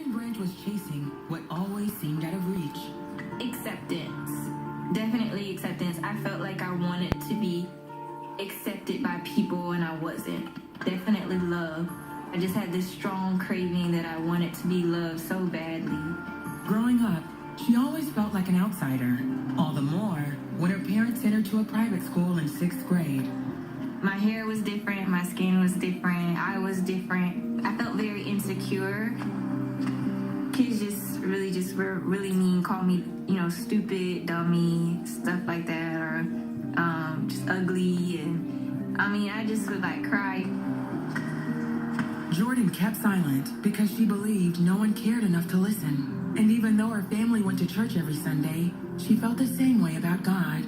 Jordan Branch was chasing what always seemed out of reach. Acceptance. Definitely acceptance. I felt like I wanted to be accepted by people and I wasn't. Definitely love. I just had this strong craving that I wanted to be loved so badly. Growing up, she always felt like an outsider. All the more when her parents sent her to a private school in 6th grade. My hair was different, my skin was different, I was different. I felt very insecure. Kids just were really mean, called me, stupid, dummy, stuff like that, or just ugly, and I just would cry. Jordan kept silent because she believed no one cared enough to listen. And even though her family went to church every Sunday, she felt the same way about God.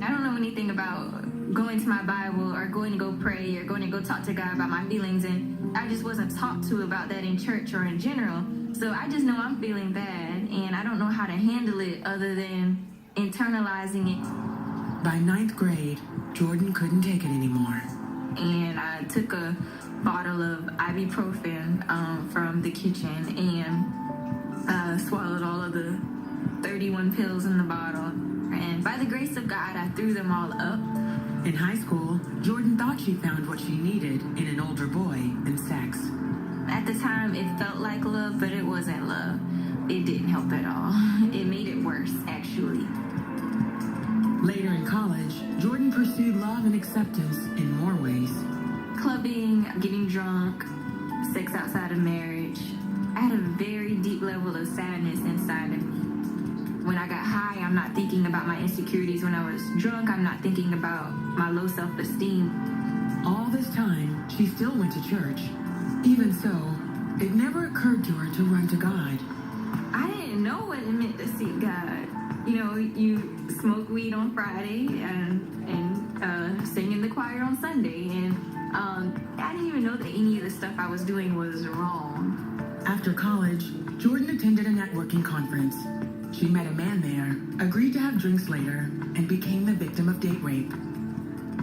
I don't know anything about going to my Bible or going to go pray or going to go talk to God about my feelings, and I just wasn't talked to about that in church or in general. So I just know I'm feeling bad, and I don't know how to handle it other than internalizing it. By 9th grade, Jordan couldn't take it anymore. And I took a bottle of ibuprofen from the kitchen and swallowed all of the 31 pills in the bottle. And by the grace of God, I threw them all up. In high school, Jordan thought she found what she needed in an older boy and sex. At the time, it felt like love, but it wasn't love. It didn't help at all. It made it worse, actually. Later in college, Jordan pursued love and acceptance in more ways. Clubbing, getting drunk, sex outside of marriage. I had a very deep level of sadness inside of me. When I got high, I'm not thinking about my insecurities. When I was drunk, I'm not thinking about my low self-esteem. All this time, she still went to church. Even so, it never occurred to her to run to God. I didn't know what it meant to seek God. You smoke weed on Friday and sing in the choir on Sunday. And I didn't even know that any of the stuff I was doing was wrong. After college, Jordan attended a networking conference. She met a man there, agreed to have drinks later, and became the victim of date rape.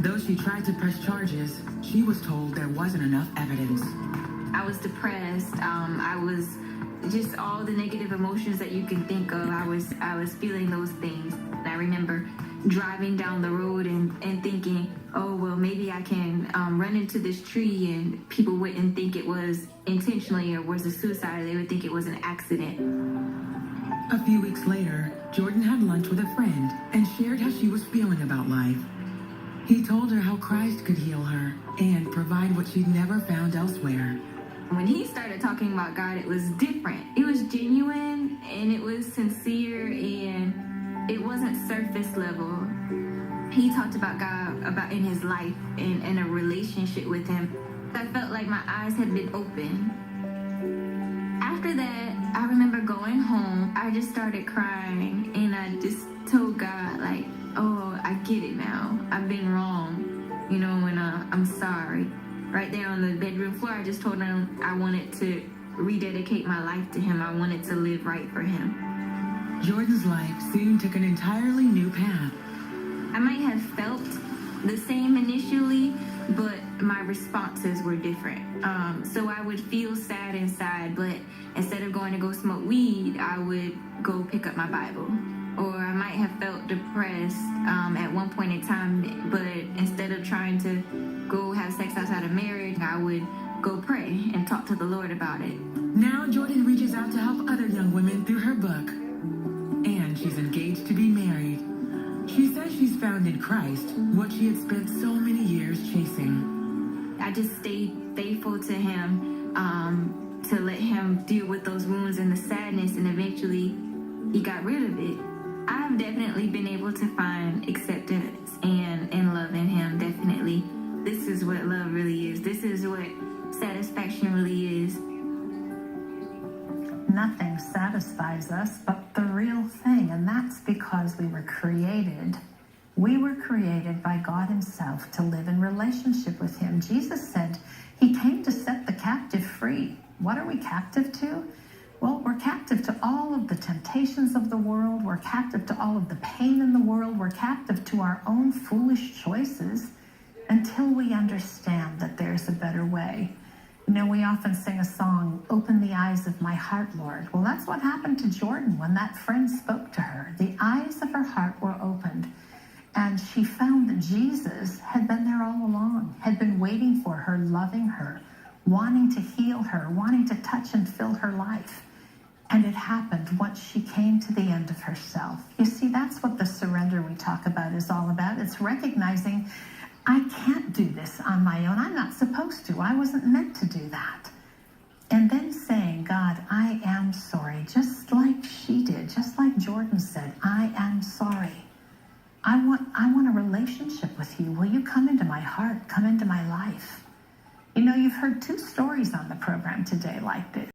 Though she tried to press charges, she was told there wasn't enough evidence. I was depressed. I was just all the negative emotions that you can think of. I was feeling those things. I remember driving down the road and thinking, oh, well, maybe I can run into this tree and people wouldn't think it was intentionally or was a suicide. They would think it was an accident. A few weeks later, Jordan had lunch with a friend and shared how she was feeling about life. He told her how Christ could heal her and provide what she'd never found elsewhere. When he started talking about God, it was different. It was genuine and it was sincere and it wasn't surface level. He talked about God, about in his life and a relationship with him. I felt like my eyes had been opened. After that, I remember going home. I just started crying and I just told God, oh, I get it now. I've been wrong, and I'm sorry. Right there on the bedroom floor, I just told him I wanted to rededicate my life to him. I wanted to live right for him. Jordan's life soon took an entirely new path. I might have felt the same initially, but my responses were different. So I would feel sad inside, but instead of going to go smoke weed, I would go pick up my Bible. Or I might have felt depressed at one point in time, but instead of trying to go have sex outside of marriage, I would go pray and talk to the Lord about it. Now Jordan reaches out to help other young women through her book. And she's engaged to be married. She says she's found in Christ what she had spent so many years chasing. I just stayed faithful to him, to let him deal with those wounds and the sadness, and eventually he got rid of it. I've definitely been able to find acceptance and love in him, definitely. This is what love really is. This is what satisfaction really is. Nothing satisfies us but the real thing, and that's because we were created. We were created by God himself to live in relationship with him. Jesus said he came to set the captive free. What are we captive to? Well, we're captive to all of the temptations of the world. We're captive to all of the pain in the world. We're captive to our own foolish choices until we understand that there's a better way. You know, we often sing a song, "Open the eyes of my heart, Lord." Well, that's what happened to Jordan when that friend spoke to her. The eyes of her heart were opened, and she found that Jesus had been there all along, had been waiting for her, loving her, wanting to heal her, wanting to touch and fill her life. And it happened once she came to the end of herself. You see, that's what the surrender we talk about is all about. It's recognizing I can't do this on my own. I'm not supposed to. I wasn't meant to do that. And then saying, God, I am sorry, just like she did, just like Jordan said, I am sorry. I want a relationship with you. Will you come into my heart, come into my life? You know, you've heard 2 stories on the program today like this.